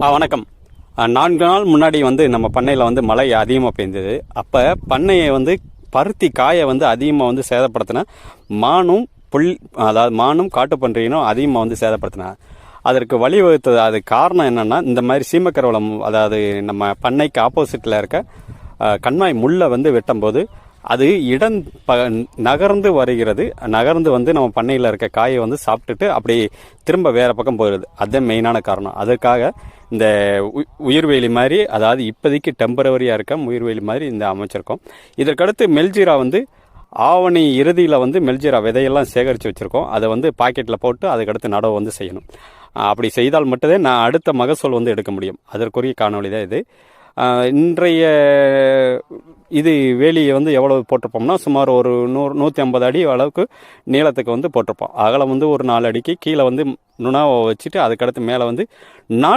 வணக்கம். 4 நாள் முன்னாடி வந்து நம்ம பண்ணையில் வந்து மழை அதிகமாக பெய்ந்தது. அப்போ பண்ணையை வந்து பருத்தி காயை வந்து அதிகமாக வந்து சேதப்படுத்தின மானும் அதாவது மானும் காட்டுப்பன்றியினும் அதிகமாக வந்து சேதப்படுத்தின. அதற்கு வழிவகுத்தது, அது காரணம் என்னென்னா, இந்த மாதிரி சீமக்கரவலம், அதாவது நம்ம பண்ணைக்கு ஆப்போசிட்டில் இருக்க கண்மாய் முள்ளை வந்து வெட்டும்போது அது நகர்ந்து வருகிறது. நகர்ந்து வந்து நம்ம பண்ணையில் இருக்க காயை வந்து சாப்பிட்டுட்டு அப்படி திரும்ப வேறு பக்கம் போயிடுது. அதுதான் மெயினான காரணம். அதுக்காக இந்த உயிர்வேலி மாதிரி, அதாவது இப்போதைக்கு டெம்பரவரியாக இருக்க உயிர்வேலி மாதிரி இந்த அமைச்சிருக்கோம். இதற்கடுத்து மெல்ஜீரா வந்து ஆவணி இறுதியில் வந்து மெல்ஜீரா விதையெல்லாம் சேகரித்து வச்சுருக்கோம். அதை வந்து பாக்கெட்டில் போட்டு அதுக்கடுத்து நடவு வந்து செய்யணும். அப்படி செய்தால் மட்டுமே நான் அடுத்த மகசூல் வந்து எடுக்க முடியும். அதற்குரிய காணொலி தான் இது. இன்றைய இது வேலியை வந்து எவ்வளவு போட்டிருப்போம்னா, சுமார் ஒரு 150 அடி அளவுக்கு நீளத்துக்கு வந்து போட்டிருப்போம். அகலம் வந்து ஒரு 4 அடிக்கு, கீழே வந்து நுணாவை வச்சுட்டு அதுக்கடுத்து மேலே வந்து நாட்டு